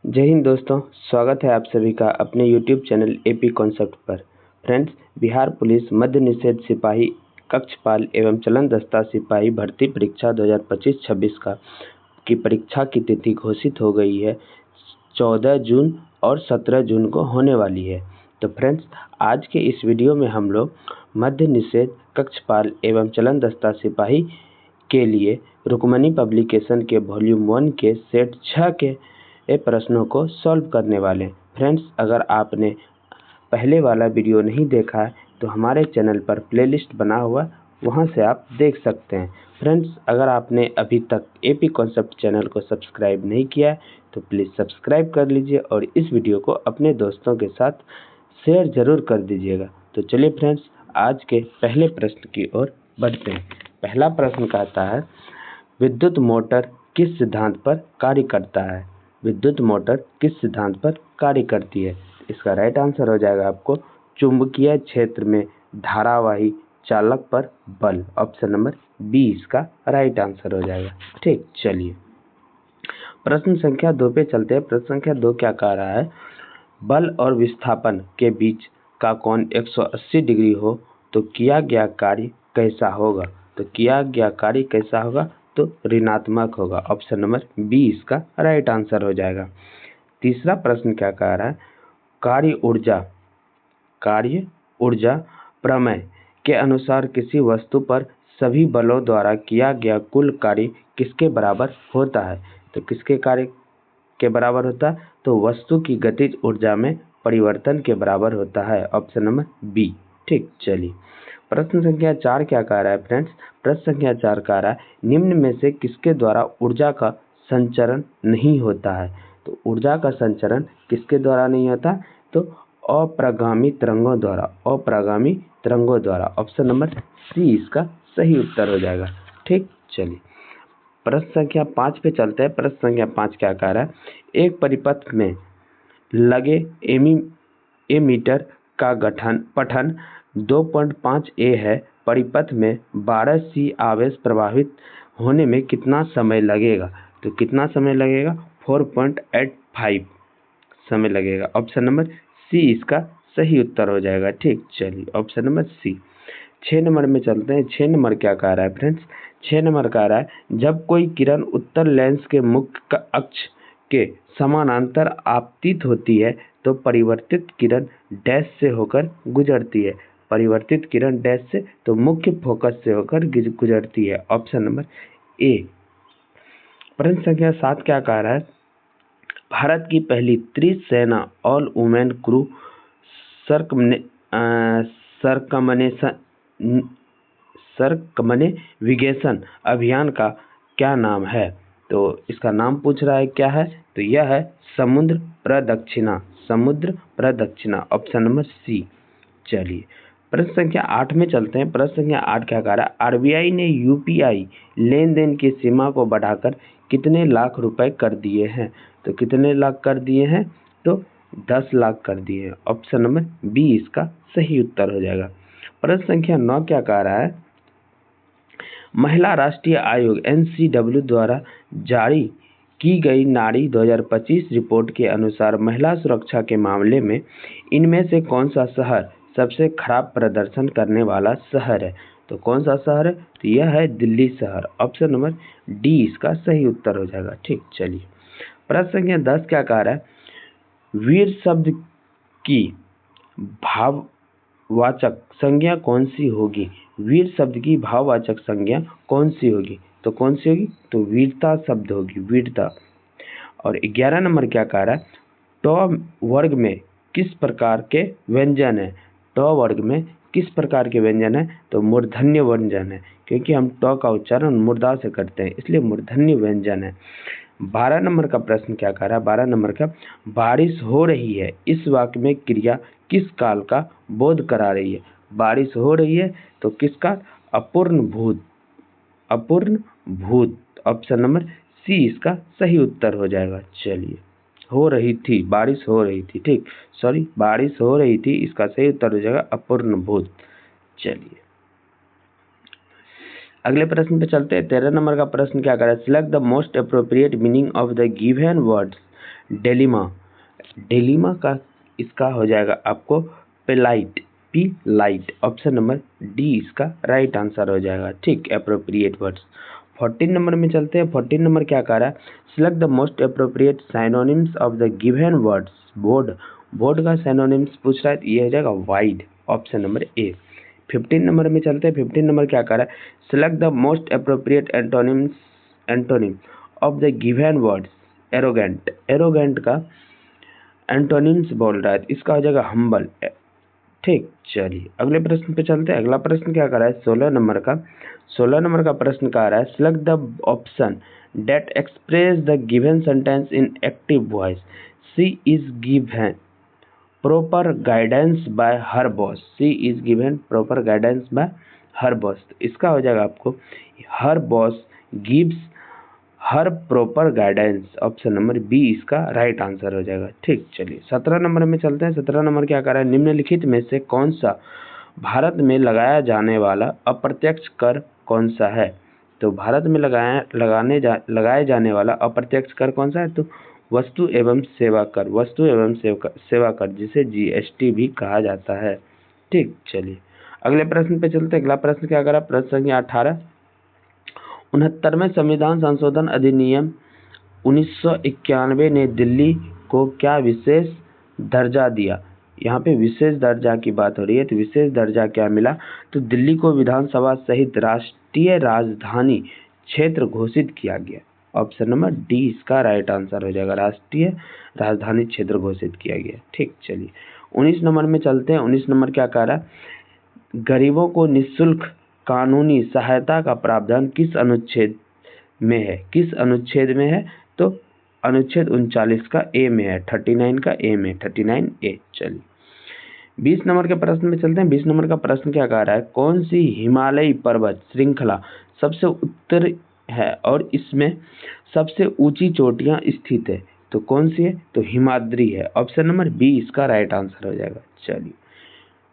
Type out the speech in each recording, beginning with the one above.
जय हिंद दोस्तों, स्वागत है आप सभी का अपने YouTube चैनल एपी कॉन्सेप्ट पर। फ्रेंड्स, बिहार पुलिस मद्य निषेध सिपाही कक्षपाल एवं चलन दस्ता सिपाही भर्ती परीक्षा 2025-26 की परीक्षा की तिथि घोषित हो गई है। 14 जून और 17 जून को होने वाली है। तो फ्रेंड्स, आज के इस वीडियो में हम लोग मद्य निषेध कक्षपाल एवं चलन दस्ता सिपाही के लिए रुक्मणी पब्लिकेशन के वॉल्यूम 1 के सेट 6 के प्रश्नों को सॉल्व करने वाले हैं। फ्रेंड्स, अगर आपने पहले वाला वीडियो नहीं देखा है तो हमारे चैनल पर प्लेलिस्ट बना हुआ, वहां से आप देख सकते हैं। फ्रेंड्स, अगर आपने अभी तक एपी कॉन्सेप्ट चैनल को सब्सक्राइब नहीं किया है तो प्लीज़ सब्सक्राइब कर लीजिए और इस वीडियो को अपने दोस्तों के साथ शेयर ज़रूर कर दीजिएगा। तो चलिए फ्रेंड्स, आज के पहले प्रश्न की ओर बढ़ते हैं। पहला प्रश्न कहता है, विद्युत मोटर किस सिद्धांत पर कार्य करता है? विद्युत मोटर किस सिद्धांत पर कार्य करती है? इसका राइट आंसर हो जाएगा आपको चुंबकीय क्षेत्र में धारावाही चालक पर बल। ऑप्शन नंबर बी इसका राइट आंसर हो जाएगा। ठीक, चलिए प्रश्न संख्या 2 पे चलते हैं। प्रश्न संख्या 2 क्या कह रहा है? बल और विस्थापन के बीच का कोण 180 डिग्री हो तो किया गया कार्य कैसा होगा? तो किया गया कार्य कैसा होगा? तो ऋणात्मक होगा। ऑप्शन नंबर बी इसका राइट आंसर हो जाएगा। तीसरा प्रश्न क्या कह रहा है? कार्य ऊर्जा प्रमेय के अनुसार किसी वस्तु पर सभी बलों द्वारा किया गया कुल कार्य किसके बराबर होता है? तो किसके कार्य के बराबर होता है? तो वस्तु की गतिज ऊर्जा में परिवर्तन के बराबर होता है। Option number B. ठीक, चलिए प्रश्न संख्या 4 क्या कह रहा है फ्रेंड्स? प्रश्न संख्या 4 कह रहा है, निम्न में से किसके द्वारा ऊर्जा का संचरण नहीं होता है? तो ऊर्जा का संचरण किसके द्वारा नहीं होता? तो अप्रगामी तरंगों द्वारा। अप्रगामी तरंगों द्वारा। ऑप्शन नंबर सी इसका सही उत्तर हो जाएगा। ठीक, चलिए प्रश्न संख्या 5 पे चलते हैं। प्रश्न संख्या 5 क्या कह रहा है? एक परिपथ में लगे एमीटर का पठन 2.5 A है। परिपथ में 12 C आवेश प्रवाहित होने में कितना समय लगेगा? तो कितना समय लगेगा? 4.85 समय लगेगा। ऑप्शन नंबर सी इसका सही उत्तर हो जाएगा। ठीक, चलिए ऑप्शन नंबर सी। 6 नंबर में चलते हैं। 6 नंबर क्या कह रहा है फ्रेंड्स? 6 नंबर कह रहा है, जब कोई किरण उत्तर लेंस के मुख्य अक्ष के समानांतर आपतित होती है तो परिवर्तित किरण डैश से होकर गुजरती है। परिवर्तित किरण डैश से, तो मुख्य फोकस से होकर गुजरती है। Option number A. प्रश्न संख्या 7 क्या कह रहा है? भारत की पहली त्रिसेना ऑल वुमेन क्रू सर्कमनेविगेशन अभियान का क्या नाम है? तो इसका नाम पूछ रहा है, क्या है? तो यह है समुद्र प्रदक्षिणा। समुद्र प्रदक्षिणा। Option number C. चलिए प्रश्न संख्या 8 में चलते हैं। प्रश्न संख्या 8 क्या कह रहा है? आरबीआई ने यूपीआई लेन देन की सीमा को बढ़ाकर कितने लाख रुपए कर दिए हैं? तो कितने लाख कर दिए हैं? तो 10 लाख कर दिए हैं। ऑप्शन नंबर बी इसका सही उत्तर हो जाएगा। प्रश्न संख्या 9 क्या कह रहा है? महिला राष्ट्रीय आयोग NCW द्वारा जारी की गई नारी 2025 रिपोर्ट के अनुसार महिला सुरक्षा के मामले में इनमें से कौन सा शहर सबसे खराब प्रदर्शन करने वाला शहर है? तो कौन सा शहर है? तो यह है दिल्ली शहर। ऑप्शन नंबर डी इसका सही उत्तर हो जाएगा। ठीक, चलिए प्रश्न संख्या 10 क्या कह रहा है? वीर शब्द की भाववाचक संज्ञा कौन सी होगी? वीर शब्द की भाववाचक संज्ञा कौन सी होगी? तो कौन सी होगी? तो वीरता शब्द होगी, वीरता। और 11 नंबर क्या कह रहा है? ट वर्ग में किस प्रकार के व्यंजन है? ट वर्ग में किस प्रकार के व्यंजन है? तो मूर्धन्य व्यंजन है, क्योंकि हम ट का उच्चारण मूर्धा से करते हैं, इसलिए मूर्धन्य व्यंजन है। 12 नंबर का प्रश्न क्या कह रहा है? 12 नंबर का, बारिश हो रही है इस वाक्य में क्रिया किस काल का बोध करा रही है? बारिश हो रही है तो किसका? अपूर्ण भूत। अपूर्ण भूत। ऑप्शन नंबर सी इसका सही उत्तर हो जाएगा। चलिए, हो रही थी, बारिश हो रही थी। ठीक, सॉरी, बारिश हो रही थी, इसका सही उत्तर हो जाएगा अपूर्ण भूत। चलिए अगले प्रश्न पे चलते हैं। 13 नंबर का प्रश्न क्या कर रहा है? Select the most appropriate meaning of the given words dilemma, dilemma का इसका हो जाएगा आपको plight, P light. Option number D इसका राइट आंसर हो जाएगा। ठीक, एप्रोप्रिएट वर्ड्स। 14 नंबर में चलते हैं। 14 नंबर क्या कह रहा है, select the most appropriate synonyms of the given words. Board, board का साइनोनिम्स पूछ रहा है, ये हो जाएगा wide. Option number A. 15 number में चलते हैं। 15 नंबर क्या कह रहा है, select the most appropriate antonym of the given words. Arrogant, arrogant का एंटोनिम्स बोल रहा है, इसका हो जाएगा हम्बल। ठीक, चलिए अगले प्रश्न पे चलते हैं। अगला प्रश्न क्या कर रहा है, 16 नंबर का। 16 नंबर का प्रश्न कह रहा है, select the option that express the given sentence in active voice. C is given proper guidance by her boss. C is given proper guidance by her boss. इसका हो जाएगा आपको her boss gives her proper guidance. Option number B इसका right answer हो जाएगा। ठीक, चलिए 17 number में चलते हैं। 17 नंबर क्या कर रहा है, निम्नलिखित में से कौन सा भारत में लगाया जाने वाला अप्रत्यक्ष कर कौन सा है। तो भारत में लगाए जाने वाला अप्रत्यक्ष कर कौन सा है, तो वस्तु एवं सेवा कर, वस्तु एवं सेवा कर, जिसे जीएसटी भी कहा जाता है। ठीक, चलिए अगले प्रश्न पे चलते हैं। अगला प्रश्न क्या कर रहा है, प्रश्न संख्या 18। 69वें संविधान संशोधन अधिनियम 1991 ने दिल्ली को क्या विशेष दर्जा दिया। यहाँ पे विशेष दर्जा की बात हो रही है, तो विशेष दर्जा क्या मिला, तो दिल्ली को विधानसभा सहित राष्ट्रीय राजधानी क्षेत्र घोषित किया गया। ऑप्शन नंबर डी इसका राइट आंसर हो जाएगा, राष्ट्रीय राजधानी क्षेत्र घोषित किया गया। ठीक, चलिए 19 नंबर में चलते हैं। 19 नंबर क्या कह रहा है, गरीबों को निःशुल्क कानूनी सहायता का प्रावधान किस अनुच्छेद में है। किस अनुच्छेद में है, तो अनुच्छेद 39 का ए में है, 39 का ए में, 39 ए। चलिए 20 नंबर के प्रश्न में चलते हैं। 20 नंबर का प्रश्न क्या कह रहा है, कौन सी हिमालयी पर्वत श्रृंखला सबसे उत्तर है और इसमें सबसे ऊंची चोटियां स्थित है। तो कौन सी है, तो हिमाद्री है। ऑप्शन नंबर बी इसका राइट आंसर हो जाएगा। चलिए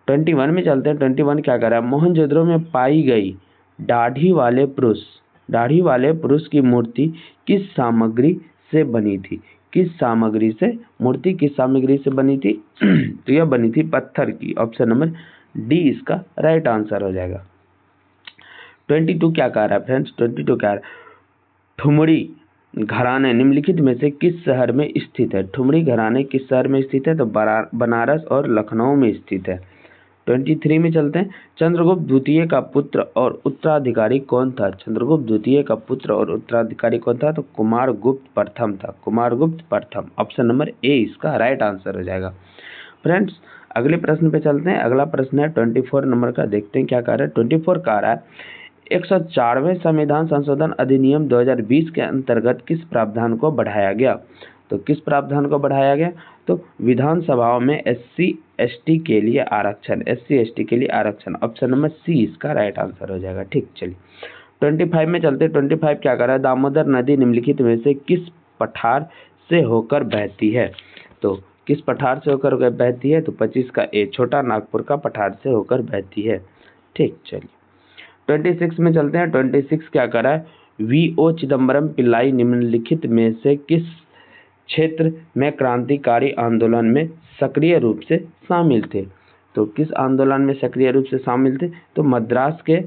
21 में चलते हैं। 21 क्या कर रहा है, मोहनजोदड़ो में पाई गई दाढ़ी वाले पुरुष की मूर्ति किस सामग्री से बनी थी। किस सामग्री से, मूर्ति किस सामग्री से बनी थी तो यह बनी थी पत्थर की। ऑप्शन नंबर डी इसका राइट आंसर हो जाएगा। 22 क्या कह रहा है फ्रेंड्स, 22 क्या है, ठुमरी घराने निम्नलिखित में से किस शहर में स्थित है। ठुमरी घराने किस शहर में स्थित है, तो बनारस और लखनऊ में स्थित है। 23 में चलते हैं। चंद्रगुप्त द्वितीय का पुत्र और उत्तराधिकारी कौन था। चंद्रगुप्त द्वितीय का पुत्र और उत्तराधिकारी कौन था, तो कुमारगुप्त प्रथम था, कुमारगुप्त प्रथम। ऑप्शन नंबर ए इसका राइट आंसर हो जाएगा। फ्रेंड्स अगले प्रश्न पे चलते हैं। अगला प्रश्न है 24 नंबर का, देखते हैं क्या कह रहा है। 24 कह रहा है 104वें संविधान संशोधन अधिनियम 2020 के अंतर्गत किस प्रावधान को बढ़ाया गया। तो किस प्रावधान को बढ़ाया गया, तो विधानसभाओं में SC ST के लिए आरक्षण, SC ST के लिए आरक्षण। ऑप्शन नंबर सी इसका राइट आंसर हो जाएगा। ठीक, चलिए 25 में चलते। 25 क्या कर रहा है, दामोदर नदी निम्नलिखित में से किस पठार से होकर बहती है। तो किस पठार से होकर बहती है, तो 25 का ए, छोटा नागपुर का पठार से होकर बहती है। ठीक, चलिए 26 में चलते हैं। 26 क्या कर रहा है, VO चिदम्बरम पिल्लाई निम्नलिखित में से किस क्षेत्र में क्रांतिकारी आंदोलन में सक्रिय रूप से शामिल थे। तो किस आंदोलन में सक्रिय रूप से शामिल थे, तो मद्रास के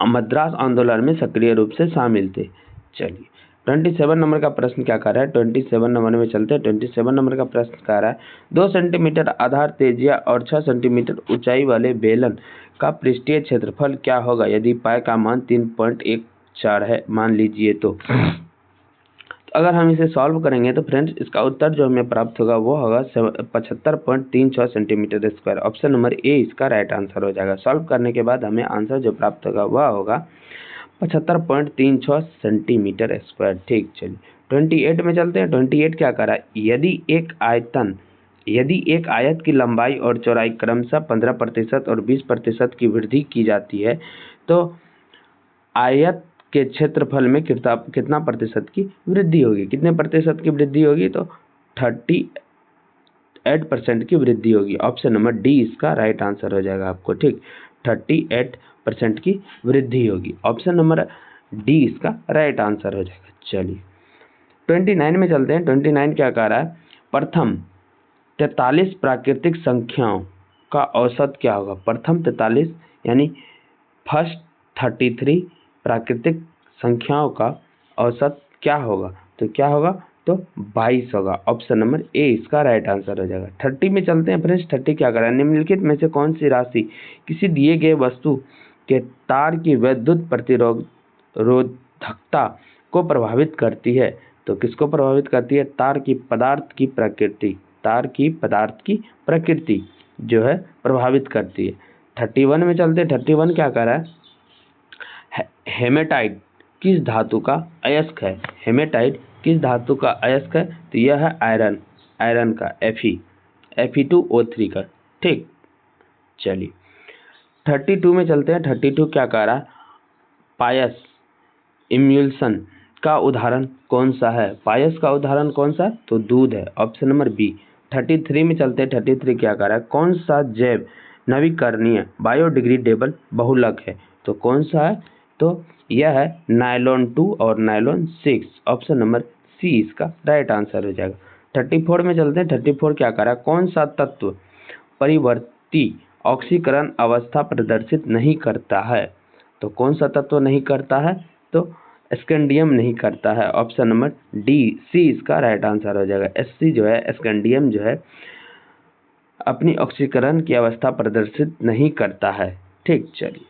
मद्रास आंदोलन में सक्रिय रूप से शामिल थे। चलिए 27 नंबर का प्रश्न क्या कर रहा है, 27 नंबर में चलते हैं। 27 नंबर का प्रश्न कह रहा है 2 सेंटीमीटर आधार तेजिया और 6 सेंटीमीटर ऊंचाई वाले बेलन का पृष्ठीय क्षेत्रफल क्या होगा यदि पाई का मान 3.14 है, मान लीजिए। तो अगर हम इसे सॉल्व करेंगे तो फ्रेंड्स इसका उत्तर जो हमें प्राप्त होगा वो होगा 75.36 centimetre square. Option number A इसका राइट आंसर हो जाएगा। सॉल्व करने के बाद हमें आंसर जो प्राप्त होगा वह होगा 75.36 सेंटीमीटर स्क्वायर। ठीक, चलिए 28 में चलते हैं। 28 क्या करा, यदि एक आयत की लंबाई और चौड़ाई क्रमशः 15% और 20% की वृद्धि की जाती है तो आयत के क्षेत्रफल में कितना प्रतिशत की वृद्धि होगी। कितने प्रतिशत की वृद्धि होगी, तो 38% की वृद्धि होगी। ऑप्शन नंबर डी इसका राइट आंसर हो जाएगा आपको। ठीक, 38% की वृद्धि होगी। ऑप्शन नंबर डी इसका राइट आंसर हो जाएगा। चलिए 29 में चलते हैं। 29 क्या कह रहा है, प्रथम 43 प्राकृतिक संख्याओं का औसत क्या होगा। प्रथम 43 यानी फर्स्ट 33 प्राकृतिक संख्याओं का औसत क्या होगा, तो क्या होगा, तो 22 होगा। ऑप्शन नंबर ए इसका राइट आंसर हो जाएगा। 30 में चलते हैं फ्रेंड्स। 30 क्या कर रहा है, निम्नलिखित में से कौन सी राशि किसी दिए गए वस्तु के तार की विद्युत प्रतिरोधकता को प्रभावित करती है। तो किसको प्रभावित करती है, तार की पदार्थ की प्रकृति, तार की पदार्थ की प्रकृति जो है प्रभावित करती है। 31 में चलते हैं। 31 क्या कर रहा है, हेमेटाइट किस धातु का अयस्क है। हेमेटाइट किस धातु का अयस्क है, तो यह है आयरन, आयरन का Fe2O3 का। ठीक, चलिए 32 में चलते हैं। 32 क्या कह रहा है, पायस इम्यूल्सन का उदाहरण कौन सा है। पायस का उदाहरण कौन सा है, तो दूध है। Option number B. 33 में चलते हैं। 33 क्या कह रहा है, कौन सा जैव नवीकरणीय बायोडिग्रेडेबल बहुलक है। तो कौन सा है, तो यह है नायलॉन 2 और नायलॉन 6। ऑप्शन नंबर सी इसका राइट आंसर हो जाएगा। 34 में चलते हैं। 34 क्या कह रहा है, कौन सा तत्व परिवर्ती ऑक्सीकरण अवस्था प्रदर्शित नहीं करता है। तो कौन सा तत्व नहीं करता है, तो स्कैंडियम नहीं करता है। ऑप्शन नंबर डी सी इसका राइट आंसर हो जाएगा। Sc जो है, स्कैंडियम जो है अपनी ऑक्सीकरण की अवस्था प्रदर्शित नहीं करता है। ठीक, चलिए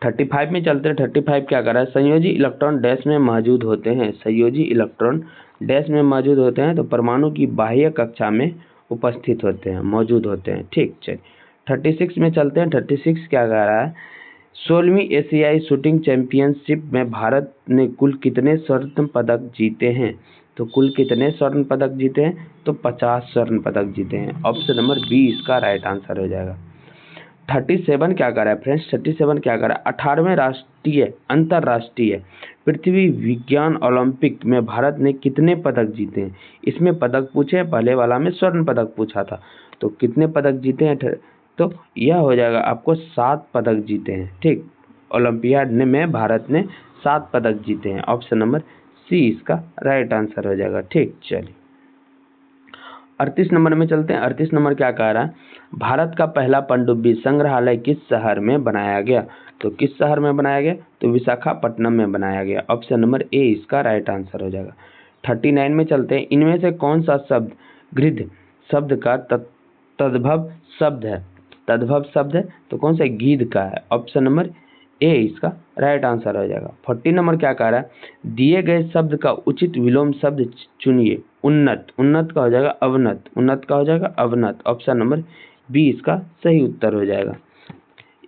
35 में चलते हैं। 35 क्या कर रहा है, संयोजी इलेक्ट्रॉन डैश में मौजूद होते हैं। संयोजी इलेक्ट्रॉन डैश में मौजूद होते हैं, तो परमाणु की बाह्य कक्षा में उपस्थित होते हैं, मौजूद होते हैं। ठीक, चलिए 36 में चलते हैं। 36 क्या कह रहा है, 16वीं एशियाई शूटिंग चैंपियनशिप में भारत ने कुल कितने स्वर्ण पदक जीते हैं। तो कुल कितने स्वर्ण पदक जीते हैं, तो 50 स्वर्ण पदक जीते हैं। ऑप्शन नंबर बी इसका राइट आंसर हो जाएगा। 37 क्या कर रहा है फ्रेंड्स, 37 क्या कर रहा है, 18वें राष्ट्रीय अंतर्राष्ट्रीय पृथ्वी विज्ञान ओलंपिक में भारत ने कितने पदक जीते हैं। इसमें पदक पूछे, पहले वाला में स्वर्ण पदक पूछा था, तो कितने पदक जीते हैं, तो यह हो जाएगा आपको 7 पदक जीते हैं। ठीक, ओलंपियाड में भारत ने 7 पदक जीते हैं। ऑप्शन नंबर सी इसका राइट आंसर हो जाएगा। ठीक, चलिए 38 नंबर में चलते हैं। 38 नंबर क्या कह रहा है, भारत का पहला पनडुब्बी संग्रहालय किस शहर में बनाया गया। तो किस शहर में बनाया गया, तो विशाखापट्टनम में बनाया गया। ऑप्शन नंबर ए इसका राइट आंसर हो जाएगा। 39 में चलते हैं। इनमें से कौन सा शब्द गृध शब्द का तद्भव शब्द है। तद्भव शब्द है, तो कौन सा, गीध का है। ऑप्शन नंबर ए इसका राइट आंसर हो जाएगा। 40 नंबर क्या कह रहा है, दिए गए शब्द का उचित विलोम शब्द चुनिए। उन्नत, उन्नत का हो जाएगा अवनत, उन्नत का हो जाएगा अवनत। ऑप्शन नंबर बी इसका सही उत्तर हो जाएगा।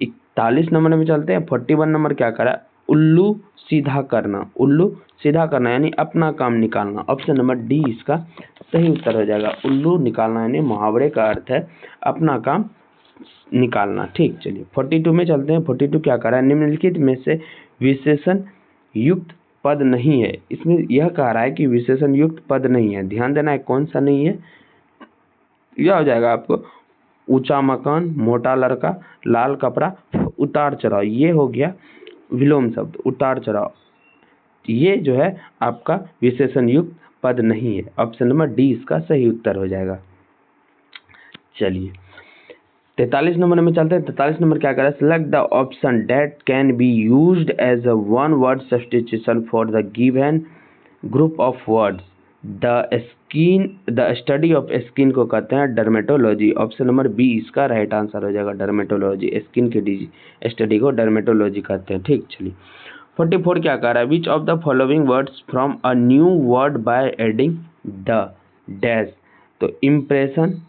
41 नंबर में चलते हैं। 41 नंबर क्या कह रहा है, उल्लू सीधा करना, उल्लू सीधा करना यानी अपना काम निकालना। ऑप्शन नंबर डी इसका सही उत्तर हो जाएगा। उल्लू निकालना यानी मुहावरे का अर्थ है अपना काम निकालना। ठीक, चलिए 42 में चलते हैं। 42 क्या कर रहा है, निम्नलिखित में से विशेषण युक्त पद नहीं है। इसमें यह कह रहा है कि विशेषण युक्त पद नहीं है, ध्यान देना है कौन सा नहीं है। यह हो जाएगा आपको ऊंचा मकान, मोटा लड़का, लाल कपड़ा, उतार चढ़ाव। ये हो गया विलोम शब्द, उतार चढ़ाव। ये जो है आपका विशेषण युक्त पद नहीं है। ऑप्शन नंबर डी इसका सही उत्तर हो जाएगा। चलिए 43 नंबर में चलते हैं। 43 नंबर क्या कर रहा है, select the option that can be used as a one word substitution for the given group of words. The study of skin को कहते हैं डर्मेटोलॉजी। ऑप्शन नंबर बी इसका राइट आंसर हो जाएगा। डर्मेटोलॉजी, स्किन की स्टडी को dermatology कहते हैं। ठीक, चलिए 44 क्या कह रहा है, which of the following words from a new word by adding the dash. तो इम्प्रेशन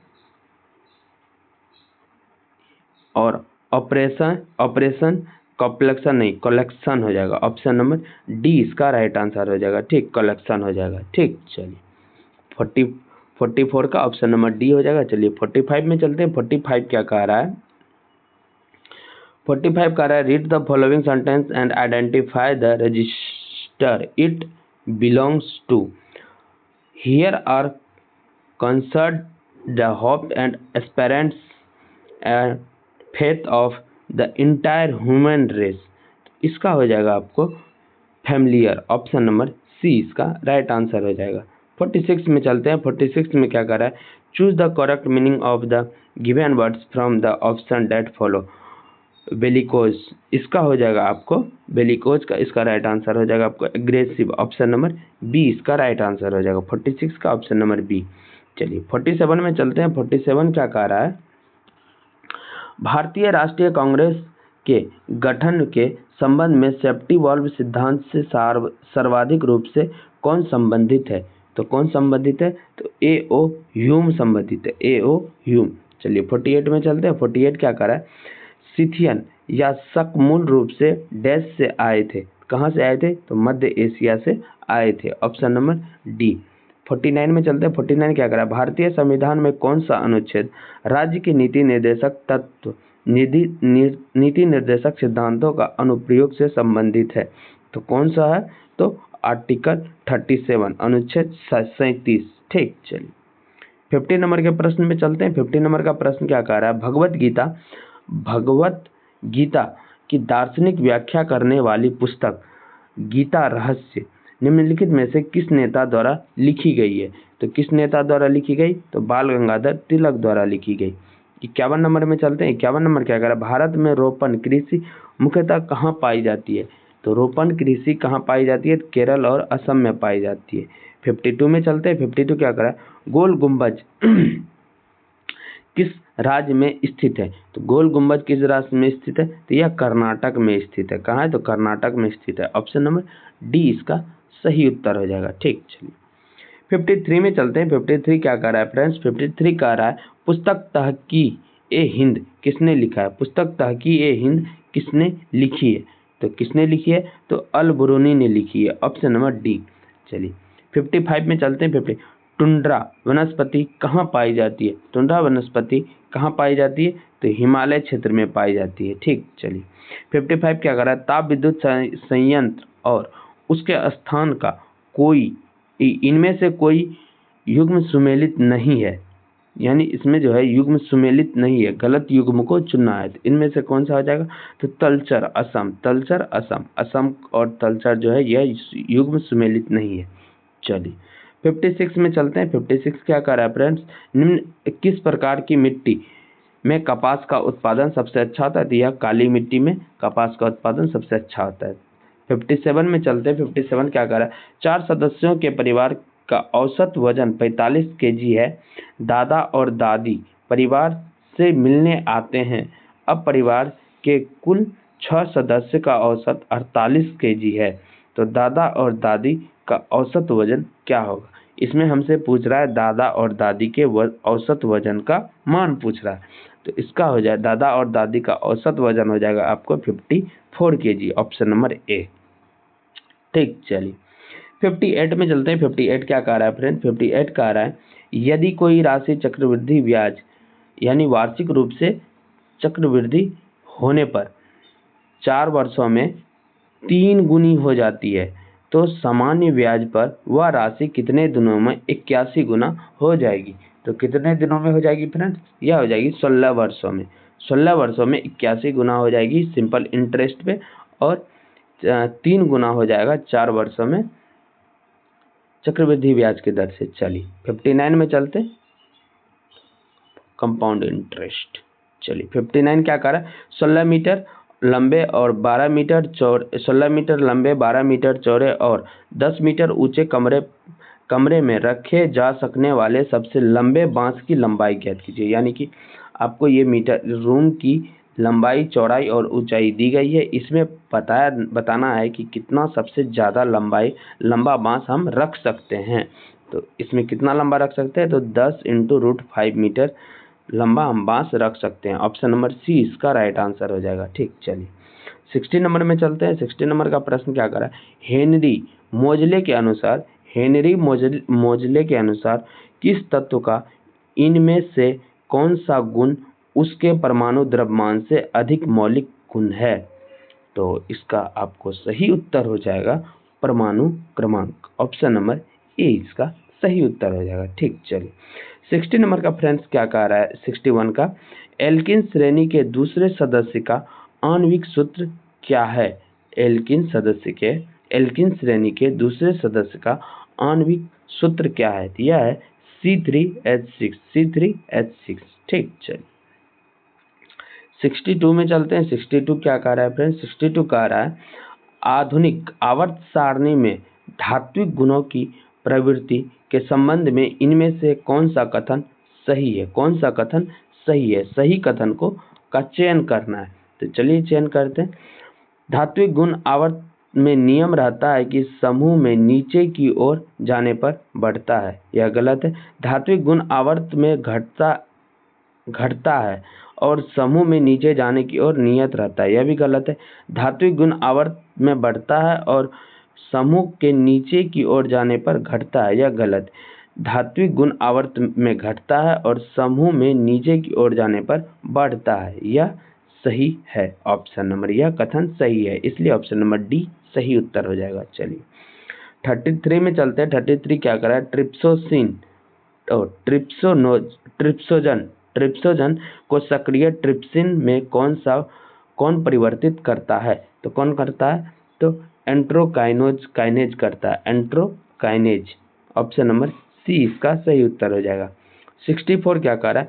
और ऑपरेशन कॉम्प्लेक्शन नहीं, कलेक्शन हो जाएगा। ऑप्शन नंबर डी इसका राइट आंसर हो जाएगा। ठीक, कलेक्शन हो जाएगा। ठीक, चलिए 44 का ऑप्शन नंबर डी हो जाएगा। चलिए 45 में चलते हैं। 45 क्या कह रहा है, 45 कह रहा है, read the following sentence and identify the register it belongs to. Here are concerned the hope and aspirants and faith of the entire human race. इसका हो जाएगा आपको फैमिलियर। ऑप्शन नंबर सी इसका राइट आंसर हो जाएगा। 46 में चलते हैं। 46 में क्या कर रहा है, choose the correct meaning of the given words from the option that follow. Bellicose इसका हो जाएगा आपको, बेलिकोज का इसका राइट आंसर हो जाएगा आपको एग्रेसिव, ऑप्शन नंबर बी इसका राइट आंसर हो जाएगा 46 का ऑप्शन नंबर बी। चलिए 47 में चलते हैं। 47 क्या कह रहा है, भारतीय राष्ट्रीय कांग्रेस के गठन के संबंध में सेफ्टी वॉल्व सिद्धांत से सर्वाधिक रूप से कौन संबंधित है? तो कौन संबंधित है, तो ए.ओ. ह्यूम संबंधित है, ए.ओ. ह्यूम। चलिए 48 में चलते हैं। 48 क्या कर रहा है, सिथियन या शक मूल रूप से डैश से आए थे, कहाँ से आए थे, तो मध्य एशिया से आए थे, ऑप्शन नंबर डी। 49 में चलते हैं। 49 क्या करा, भारतीय संविधान में कौन सा अनुच्छेद राज्य के नीति निर्देशक तत्व नीति निर्देशक सिद्धांतों का अनुप्रयोग से संबंधित है? तो कौन सा है, तो आर्टिकल 37 अनुच्छेद 37। ठीक, चलिए 50 नंबर के प्रश्न में चलते हैं। 50 नंबर का प्रश्न क्या कह रहा है, भगवत गीता की दार्शनिक व्याख्या करने वाली पुस्तक गीता रहस्य निम्नलिखित में से किस नेता द्वारा लिखी गई है? तो किस नेता द्वारा लिखी गई, तो बाल गंगाधर तिलक द्वारा लिखी गई। 51 नंबर में चलते हैं। 51 नंबर क्या कह रहा है, भारत में रोपण कृषि मुख्यतः कहाँ पाई जाती है? तो रोपण कृषि कहाँ पाई जाती है, केरल और असम में पाई जाती है। 52 में चलते हैं। 52 क्या कह रहा है, गोल गुंबज किस राज्य में स्थित है? तो गोल गुंबज किस राज्य में स्थित है, तो यह कर्नाटक में स्थित है। कहाँ है, तो कर्नाटक में स्थित है, ऑप्शन नंबर डी इसका सही उत्तर हो जाएगा। ठीक, चलिए 53 में चलते हैं। 53 क्या कह रहा है फ्रेंड्स, 53 कह रहा है पुस्तक तहकी-ए-हिंद किसने लिखा है? पुस्तक तहकी-ए-हिंद किसने लिखी है? तो किसने लिखी है, तो अल बुरूनी ने लिखी है, ऑप्शन नंबर डी। चलिए 55 में चलते हैं। 50 टुंड्रा वनस्पति कहाँ पाई जाती है? टुंड्रा वनस्पति कहाँ पाई जाती है, तो हिमालय क्षेत्र में पाई जाती है। ठीक, चलिए 55 क्या कर रहा है, ताप विद्युत संयंत्र और उसके स्थान का कोई इनमें से कोई युग्म सुमेलित नहीं है, यानी इसमें जो है युग्म सुमेलित नहीं है, गलत युग्म को चुनना है। तो इनमें से कौन सा हो जाएगा, तो तलचर असम, तलचर असम, असम और तलचर जो है यह युग्म सुमेलित नहीं है। चलिए 56 में चलते हैं। 56 क्या कर रहा है फ्रेंड्स, निम्न किस प्रकार की मिट्टी में कपास का उत्पादन सबसे अच्छा होता है? तो यह काली मिट्टी में कपास का उत्पादन सबसे अच्छा होता है। 57 में चलते हैं। 57 क्या कर रहा है, 4 सदस्यों के परिवार का औसत वजन 45 केजी है। दादा और दादी परिवार से मिलने आते हैं। अब परिवार के कुल 6 सदस्य का औसत 48 केजी है, तो दादा और दादी का औसत वजन क्या होगा? इसमें हमसे पूछ रहा है दादा और दादी के औसत वजन का मान पूछ रहा है, तो इसका हो जाए दादा और दादी का औसत वजन हो जाएगा आपको 54 केजी, ऑप्शन नंबर ए। ठीक, चलिए 58 में चलते हैं। 58 क्या कह रहा है फ्रेंड, 58 कह रहा है यदि कोई राशि चक्रवृद्धि ब्याज यानी वार्षिक रूप से चक्रवृद्धि होने पर 4 वर्षों में 3 गुनी हो जाती है, तो सामान्य ब्याज पर वह राशि कितने दिनों में 81 गुना हो जाएगी? तो कितने दिनों में हो जाएगी फ्रेंड्स, यह हो जाएगी 16 वर्षों में। 16 वर्षों में 81 गुना हो जाएगी सिंपल इंटरेस्ट पे, और 3 गुना हो जाएगा 4 वर्षों में चक्रवृद्धि ब्याज की दर से। चलिए 59 में चलते, कंपाउंड इंटरेस्ट। चलिए 59 क्या कर रहा है, 16 मीटर लंबे और 12 मीटर चौड़े, 16 मीटर लंबे 12 मीटर चौड़े और 10 मीटर ऊंचे कमरे में रखे जा सकने वाले सबसे लंबे बांस की लंबाई ज्ञात कीजिए। यानी कि आपको ये मीटर रूम की लंबाई, चौड़ाई और ऊंचाई दी गई है, इसमें बताना है कि कितना सबसे ज़्यादा लंबा बांस हम रख सकते हैं। तो इसमें कितना लंबा रख सकते हैं, तो 10 × √5 मीटर लंबा हम बांस रख सकते हैं, ऑप्शन नंबर सी इसका राइट आंसर हो जाएगा। ठीक, चलिए 60 नंबर में चलते हैं। 60 नंबर का प्रश्न क्या कर रहा है, हेनरी मोजले के अनुसार किस तत्व का इनमें से कौन सा गुण उसके परमाणु द्रव्यमान से अधिक मौलिक गुण है? तो इसका आपको सही उत्तर हो जाएगा परमाणु क्रमांक, ऑप्शन नंबर ए इसका सही उत्तर हो जाएगा। ठीक, चलिए 60 नंबर का फ्रेंड्स क्या कह रहा है, 61 का एल्किन श्रेणी के दूसरे सदस्य का आणविक सूत्र क्या है? एल्किन एल्किन श्रेणी के दूसरे सदस्य का आणविक सूत्र क्या है? तो यह है C3H6, C3H6। ठीक, चलिए 62 में चलते हैं। 62 क्या कह रहा है फ्रेंड्स? 62 कह रहा है आधुनिक आवर्त सारणी में धात्विक गुणों की प्रवृत्ति के संबंध में इनमें से कौन सा कथन सही है? कौन सा कथन सही है? सही कथन का चयन करना है। तो चलिए चयन करते हैं। धात्विक गुण आवर्त में नियम रहता है कि समूह में नीचे की ओर जाने पर बढ़ता है, यह गलत है। धात्विक गुण आवर्त में घटता है और समूह में नीचे जाने की ओर नियत रहता है, यह भी गलत है। धात्विक गुण आवर्त में बढ़ता है और समूह के नीचे की ओर जाने पर घटता है, यह गलत है। धात्विक गुण आवर्त में घटता है और समूह में नीचे की ओर जाने पर बढ़ता है, यह सही है। ऑप्शन नंबर, यह कथन सही है, इसलिए ऑप्शन नंबर डी सही उत्तर हो जाएगा। चलिए 33 में चलते हैं। 33 क्या कर रहा है? ट्रिप्सोसिन और ट्रिप्सोजन को सक्रिय ट्रिप्सिन में कौन परिवर्तित करता है? तो कौन करता है? तो एंट्रोकाइनेज करता है, एंट्रोकाइनेज। ऑप्शन नंबर सी इसका सही उत्तर हो जाएगा। 64 क्या कर रहा है?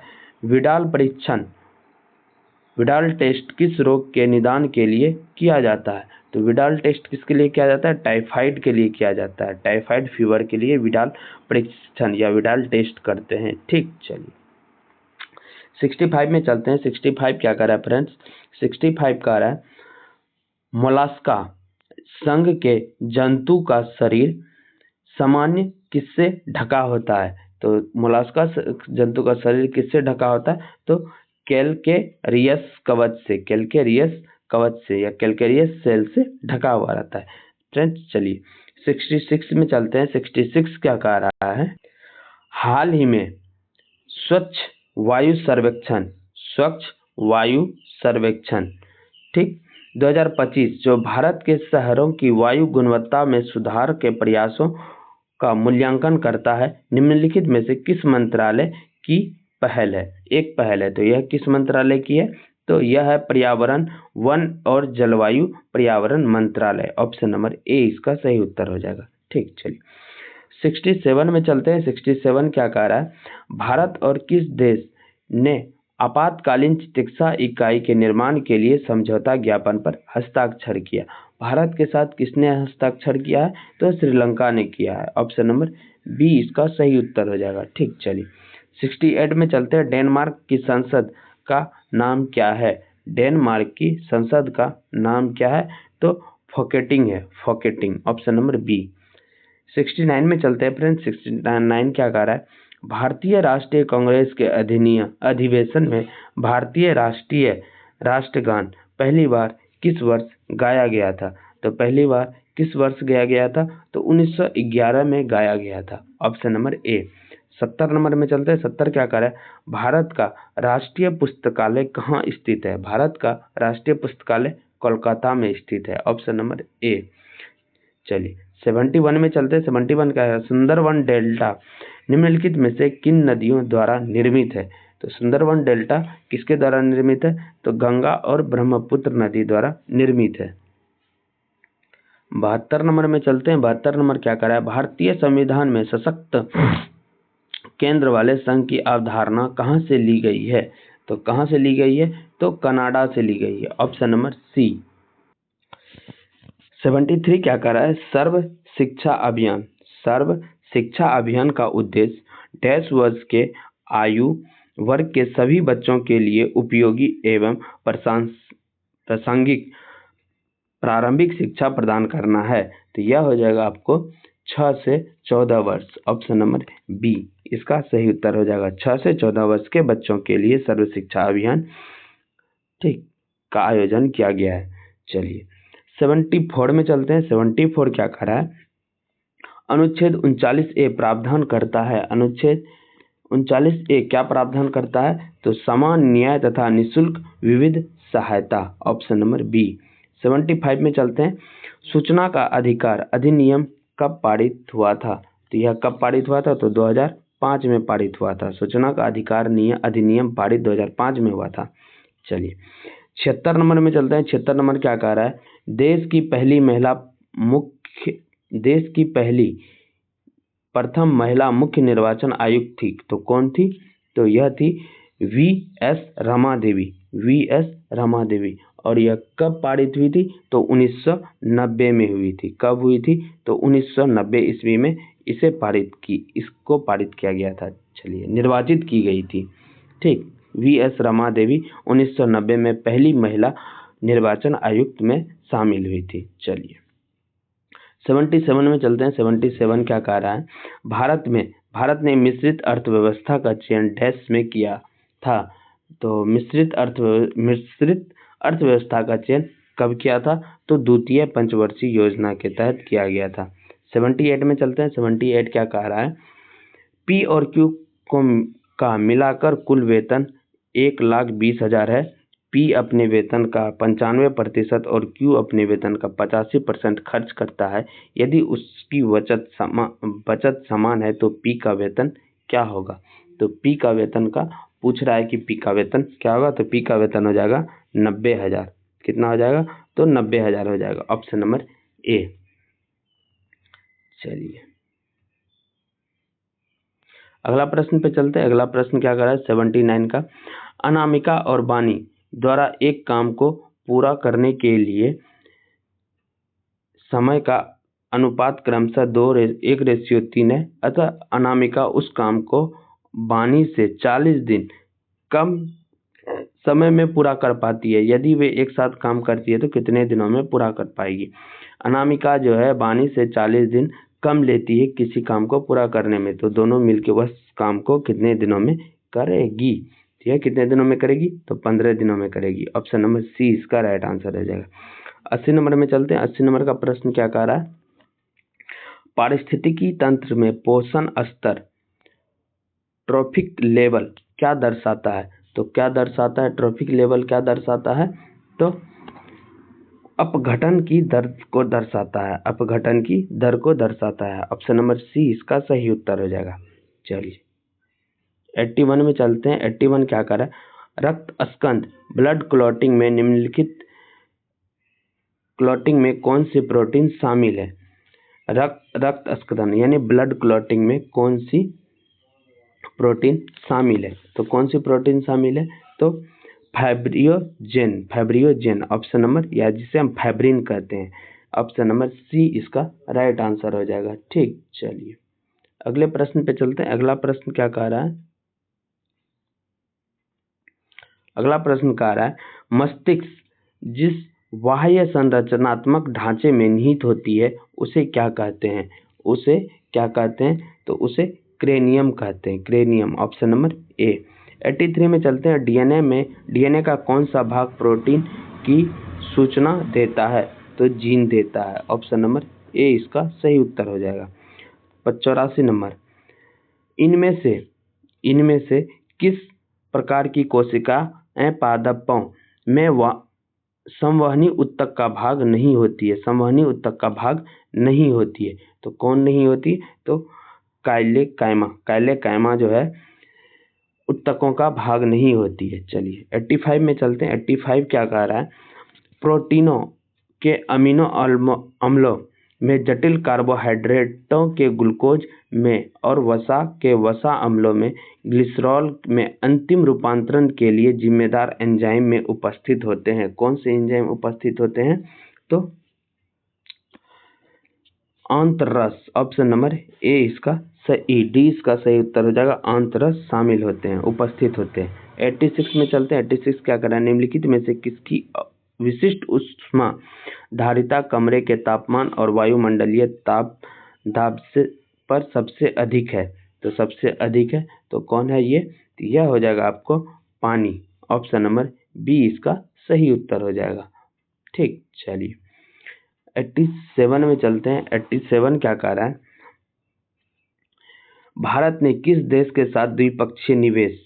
विडाल टेस्ट किस रोग के निदान के लिए किया जाता है? तो विडाल टेस्ट किसके लिए किया जाता है? टाइफाइड के लिए किया जाता है। टाइफाइड फीवर के लिए विडाल परीक्षण या विडाल टेस्ट करते हैं। ठीक, चलिए 65 में चलते हैं। 65 क्या कर रहा है फ्रेंड्स? 65 कह रहा है मोलास्का संघ के जंतु का शरीर सामान्य किससे ढका होता है? तो मोलास्का जंतु का शरीर किससे ढका होता है? तो कैल्केरियस कवच से या कैल्केरियस सेल से ढका हुआ रहता है। फ्रेंड्स चलिए 66 में चलते हैं। 66 क्या कह रहा है? हाल ही में स्वच्छ वायु सर्वेक्षण ठीक 2025 जो भारत के शहरों की वायु गुणवत्ता में सुधार के प्रयासों का मूल्यांकन करता है, निम्नलिखित में से किस मंत्रालय की पहल है? एक पहल है, तो यह किस मंत्रालय की है? तो यह है पर्यावरण, वन और जलवायु पर्यावरण मंत्रालय। ऑप्शन नंबर ए इसका सही उत्तर हो जाएगा। ठीक, चलिए 67 में चलते हैं। 67 क्या कह रहा है? भारत और किस देश ने आपातकालीन चिकित्सा इकाई के निर्माण के लिए समझौता ज्ञापन पर हस्ताक्षर किया? भारत के साथ किसने हस्ताक्षर किया है? तो श्रीलंका ने किया है। ऑप्शन नंबर बी इसका सही उत्तर हो जाएगा। ठीक, चलिए 68 में चलते हैं। डेनमार्क की संसद का नाम क्या है? डेनमार्क की संसद का नाम क्या है? तो फोकेटिंग है, फोकेटिंग। Option number B. 69 में चलते हैं फ्रेंड्स। 69 क्या कह रहा है? भारतीय राष्ट्रीय कांग्रेस के अधिवेशन में भारतीय राष्ट्रगान पहली बार किस वर्ष गाया गया था? तो पहली बार किस वर्ष गाया गया था? तो 1911 में गाया गया था। Option number A. 70 नंबर में चलते हैं। 70 क्या कह रहा है? भारत का राष्ट्रीय पुस्तकालय कहाँ स्थित है? भारत का राष्ट्रीय पुस्तकालय कोलकाता में स्थित है। Option number A. चलिए 71 में चलते हैं। 71 क्या है? सुंदरवन डेल्टा निम्नलिखित में से किन नदियों द्वारा निर्मित है? तो सुंदरवन डेल्टा किसके द्वारा निर्मित है? तो गंगा और ब्रह्मपुत्र नदी द्वारा निर्मित है। 72 नंबर में चलते हैं। 72 नंबर क्या कर रहा है? भारतीय संविधान में सशक्त केंद्र वाले संघ की अवधारणा कहाँ से ली गई है? तो कहाँ से ली गई है? तो कनाडा से ली गई है। ऑप्शन नंबर सी। 73 क्या कर रहा है? सर्व शिक्षा अभियान का उद्देश्य डैश वर्ष के आयु वर्ग के सभी बच्चों के लिए उपयोगी एवं प्रासंगिक प्रारंभिक शिक्षा प्रदान करना है। तो यह हो जाएगा आपको 6 से 14 वर्ष। ऑप्शन नंबर बी इसका सही उत्तर हो जाएगा। 6 से 14 वर्ष के बच्चों के लिए सर्व शिक्षा अभियान ठीक का आयोजन किया गया है। चलिए 74 में चलते हैं। 74 क्या कर रहा है? अनुच्छेद 39A प्रावधान करता है। अनुच्छेद 39A क्या प्रावधान करता है? तो समान न्याय तथा निःशुल्क विविध सहायता। Option number B. 75 में चलते हैं। सूचना का अधिकार अधिनियम कब पारित हुआ था? तो यह कब पारित हुआ था? तो 2005 में पारित हुआ था। सूचना का अधिकार अधिनियम पारित 2005 में हुआ था। चलिए 76 नंबर में चलते हैं। 76 नंबर क्या कह रहा है? देश की पहली महिला मुख्य देश की प्रथम महिला मुख्य निर्वाचन आयुक्त थी, तो कौन थी? तो यह थी वी.एस. रमा देवी। और यह कब पारित हुई थी? तो 1990 में हुई थी। कब हुई थी? तो 1990 ईस्वी में इसको पारित किया गया था। चलिए, निर्वाचित की गई थी। ठीक, वी.एस. रमा देवी 1990 में पहली महिला निर्वाचन आयुक्त में शामिल हुई थी। चलिए 77 में चलते हैं। 77 क्या कह रहा है? भारत ने मिश्रित अर्थव्यवस्था का चयन डैश में किया था। तो मिश्रित अर्थव्यवस्था का चयन कब किया था? तो द्वितीय पंचवर्षीय योजना के तहत किया गया था। 78 में चलते हैं। 78 क्या कह रहा है? पी और क्यू का मिलाकर कुल वेतन 1,20,000 है। पी अपने वेतन का 95% और क्यू अपने वेतन का 85% खर्च करता है। यदि उसकी बचत समान है तो पी का वेतन क्या होगा? तो पी का वेतन का पूछ रहा है कि पी का वेतन क्या होगा? तो पी का वेतन हो जाएगा 90,000। कितना हो जाएगा? तो 90,000 हो जाएगा। Option number A. चलिए अगला प्रश्न पे चलते हैं। अगला प्रश्न क्या कर रहा है? 79 का, अनामिका और बानी द्वारा एक काम को पूरा करने के लिए समय का अनुपात क्रमशः 1:3 है। अतः अनामिका उस काम को बानी से 40 दिन कम समय में पूरा कर पाती है। यदि वे एक साथ काम करती है तो कितने दिनों में पूरा कर पाएगी? अनामिका जो है बानी से 40 दिन कम लेती है किसी काम को पूरा करने में, तो दोनों मिलकर वह काम को कितने दिनों में करेगी? यह कितने दिनों में करेगी? तो 15 दिनों में करेगी। ऑप्शन नंबर सी इसका राइट आंसर हो जाएगा। 80 नंबर में चलते हैं। 80 नंबर का प्रश्न क्या कह रहा है? पारिस्थितिकी तंत्र में पोषण स्तर ट्रॉफिक लेवल क्या दर्शाता है? तो क्या दर्शाता है? ट्रॉफिक लेवल क्या दर्शाता है? तो अपघटन की दर को दर्शाता है। अपघटन की दर को दर्शाता है। ऑप्शन नंबर सी इसका सही उत्तर हो जाएगा। चलिए 81 में चलते हैं। 81 क्या कर रहा है? रक्त स्कंद ब्लड क्लॉटिंग में निम्नलिखित क्लॉटिंग में कौन सी प्रोटीन शामिल है? रक्त स्कंदन यानी ब्लड क्लॉटिंग में कौन सी प्रोटीन शामिल है? तो कौन सी प्रोटीन शामिल है? तो फाइब्रियोजेन ऑप्शन नंबर, या जिसे हम फाइब्रिन कहते हैं। ऑप्शन नंबर सी इसका राइट आंसर हो जाएगा। ठीक, चलिए अगले प्रश्न पे चलते हैं। अगला प्रश्न क्या कह रहा है? अगला प्रश्न कह रहा है, मस्तिष्क जिस बाह्य संरचनात्मक ढांचे में निहित होती है उसे क्या कहते हैं? उसे क्या कहते हैं? तो उसे क्रेनियम कहते हैं। Cranium option number A. 83 में चलते हैं। डीएनए का कौन सा भाग प्रोटीन की सूचना देता है? तो जीन देता है। ऑप्शन नंबर ए इसका सही उत्तर हो जाएगा। 84 नंबर, इनमें से किस प्रकार की कोशिकाएं पादपों में संवहनी ऊतक का भाग नहीं होती है? संवहनी ऊतक का भाग नहीं होती है। तो कौन नहीं होती? तो काइलेकाइमा जो है ऊतकों का भाग नहीं होती है। चलिए 85 में चलते हैं। 85 क्या कह रहा है? प्रोटीनों के अमीनो अम्लों में जटिल कार्बोहाइड्रेटों के ग्लूकोज में और वसा अम्लों में ग्लिसरॉल में अंतिम रूपांतरण के लिए जिम्मेदार एंजाइम में उपस्थित होते हैं। कौन से एंजाइम उपस्थित होते हैं? तो आंतररस ऑप्शन नंबर ए इसका सही, डी इसका सही उत्तर हो जाएगा। आंतररस शामिल होते हैं, उपस्थित होते हैं। 86 में चलते हैं। 86 क्या कर रहा है? निम्नलिखित में से किसकी विशिष्ट ऊष्मा धारिता कमरे के तापमान और वायुमंडलीय दाब पर सबसे अधिक है? तो सबसे अधिक है तो कौन है ये? तो यह हो जाएगा आपको पानी। ऑप्शन नंबर बी इसका सही उत्तर हो जाएगा। ठीक, चलिए 87 में चलते हैं। 87 क्या कह रहा है? भारत ने किस देश के साथ द्विपक्षीय निवेश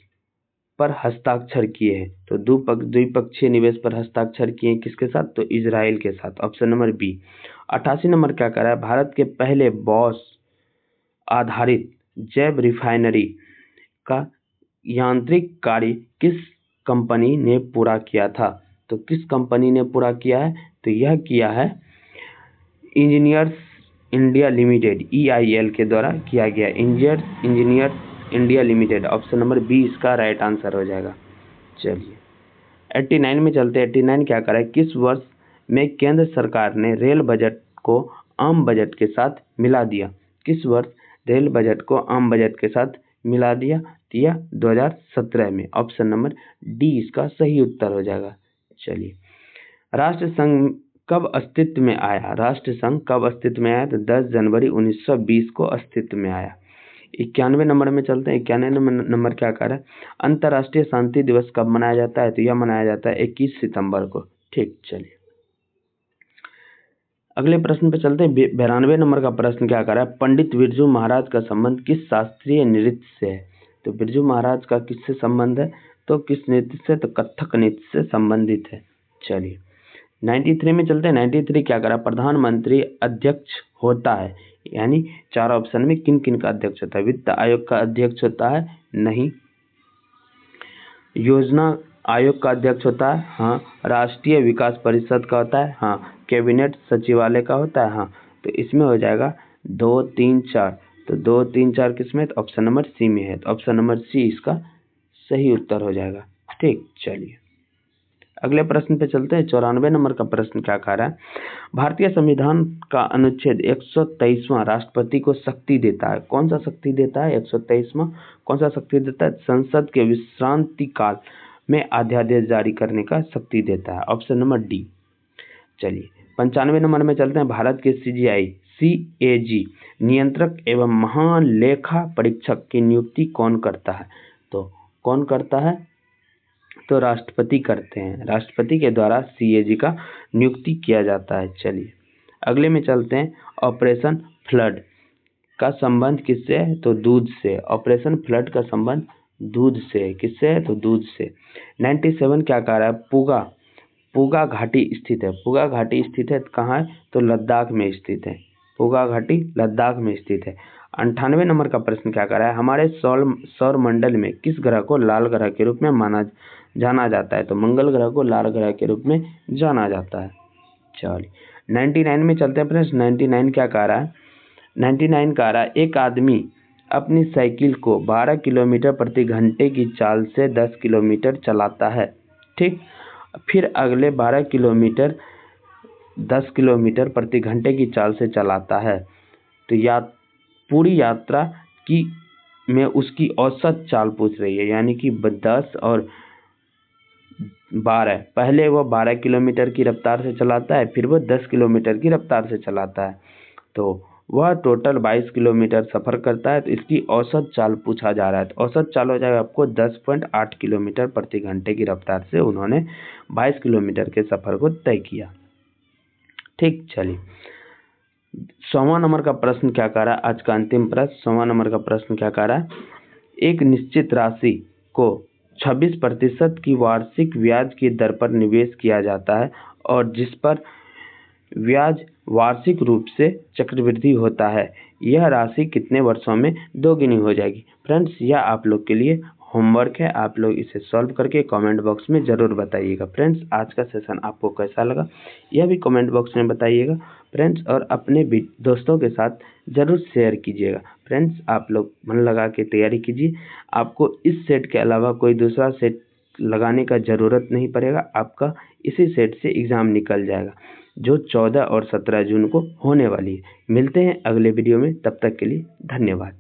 पर हस्ताक्षर किए हैं? तो द्विपक्षीय निवेश पर हस्ताक्षर किए हैं किसके साथ? तो इजराइल के साथ। Option number B. 88 नंबर क्या कर रहा है? भारत के पहले बॉस आधारित जैव रिफाइनरी का यांत्रिक कार्य किस कंपनी ने पूरा किया था? तो किस कंपनी ने पूरा किया है? तो यह किया है इंजीनियर्स इंडिया लिमिटेड EIL के द्वारा किया गया। Engineers India Limited, option number B इसका राइट आंसर हो जाएगा। चलिए 89 में चलते हैं। 89 क्या करा है, किस वर्ष में केंद्र सरकार ने रेल बजट को आम बजट के साथ मिला दिया? किस वर्ष रेल बजट को आम बजट के साथ मिला दिया? 2017 में, ऑप्शन नंबर डी इसका सही उत्तर हो जाएगा। चलिए राष्ट्र संघ कब अस्तित्व में आया? राष्ट्र संघ कब अस्तित्व में आया? तो 10 जनवरी 1920 को अस्तित्व में आया। 91 नंबर में चलते हैं। 91 नंबर क्या कह रहा है, अंतर्राष्ट्रीय शांति दिवस कब मनाया जाता है? तो यह मनाया जाता है 21 सितंबर को। ठीक, चलिए अगले प्रश्न पे चलते हैं। 92 नंबर का प्रश्न क्या कर रहा है, पंडित बिरजू महाराज का संबंध किस शास्त्रीय नृत्य से है? तो बिरजू महाराज का किससे संबंध है? तो किस नृत्य से? तो कथक नृत्य से संबंधित है। चलिए 93 में चलते हैं। 93 क्या करा, प्रधानमंत्री अध्यक्ष होता है, यानी 4 ऑप्शन में किन किन का अध्यक्ष होता है? वित्त आयोग का अध्यक्ष होता है? नहीं। योजना आयोग का अध्यक्ष होता है? हाँ। राष्ट्रीय विकास परिषद का होता है? हाँ। कैबिनेट सचिवालय का होता है? हाँ। तो इसमें हो जाएगा 2, 3, 4। तो 2, 3, 4 किसमें? तो ऑप्शन नंबर सी में है। तो ऑप्शन नंबर सी इसका सही उत्तर हो जाएगा। ठीक, चलिए अगले प्रश्न पे चलते हैं। 94 नंबर का प्रश्न क्या कह रहा है, भारतीय संविधान का अनुच्छेद 123वां राष्ट्रपति को शक्ति देता है। कौन सा शक्ति देता है? 123वां कौन सा शक्ति देता है? संसद के विश्रांति काल में अध्यादेश जारी करने का शक्ति देता है। Option number D. चलिए 95 नंबर में चलते हैं। भारत के CAG नियंत्रक एवं महालेखा परीक्षक की नियुक्ति कौन करता है? तो कौन करता है? तो राष्ट्रपति करते हैं। राष्ट्रपति के द्वारा CAG का नियुक्ति किया जाता है। चलिए अगले में चलते हैं। ऑपरेशन फ्लड का संबंध किससे है? तो दूध से। ऑपरेशन फ्लड का संबंध दूध से। किससे है? तो दूध से। 97 क्या कह रहा है, पूगा घाटी स्थित है। पूगा घाटी स्थित है कहाँ है? तो लद्दाख में स्थित है। पूगा घाटी लद्दाख में स्थित है। 98 नंबर का प्रश्न क्या कर रहा है, हमारे सौर मंडल में किस ग्रह को लाल ग्रह के रूप में जाना जाता है? तो मंगल ग्रह को लाल ग्रह के रूप में जाना जाता है। चलिए 99 में चलते हैं प्रश्न। 99 क्या कह रहा है, 99 कह रहा है एक आदमी अपनी साइकिल को 12 किलोमीटर प्रति घंटे की चाल से 10 किलोमीटर चलाता है। ठीक, फिर अगले 12 किलोमीटर 10 किलोमीटर प्रति घंटे की चाल से चलाता है। तो पूरी यात्रा की में उसकी औसत चाल पूछ रही है, यानी कि 10 और 12। पहले वो 12 किलोमीटर की रफ्तार से चलाता है, फिर वो 10 किलोमीटर की रफ्तार से चलाता है, तो वह टोटल 22 किलोमीटर सफ़र करता है। तो इसकी औसत चाल पूछा जा रहा है। तो औसत चाल हो जाएगा आपको 10.8 किलोमीटर प्रति घंटे की रफ्तार से उन्होंने 22 किलोमीटर के सफ़र को तय किया। ठीक, चलिए 100वां नंबर का प्रश्न क्या कह रहा है, आज का अंतिम प्रश्न 100वां नंबर का प्रश्न क्या कह रहा है, एक निश्चित राशि को 26% की वार्षिक ब्याज की दर पर निवेश किया जाता है और जिस पर ब्याज वार्षिक रूप से चक्रवृद्धि होता है, यह राशि कितने वर्षों में दोगुनी हो जाएगी? फ्रेंड्स, यह आप लोग के लिए होमवर्क है, आप लोग इसे सॉल्व करके कमेंट बॉक्स में ज़रूर बताइएगा। फ्रेंड्स, आज का सेशन आपको कैसा लगा यह भी कमेंट बॉक्स में बताइएगा फ्रेंड्स, और अपने भी दोस्तों के साथ ज़रूर शेयर कीजिएगा। फ्रेंड्स, आप लोग मन लगा के तैयारी कीजिए, आपको इस सेट के अलावा कोई दूसरा सेट लगाने का ज़रूरत नहीं पड़ेगा, आपका इसी सेट से एग्ज़ाम निकल जाएगा जो 14 और 17 जून को होने वाली है। मिलते हैं अगले वीडियो में, तब तक के लिए धन्यवाद।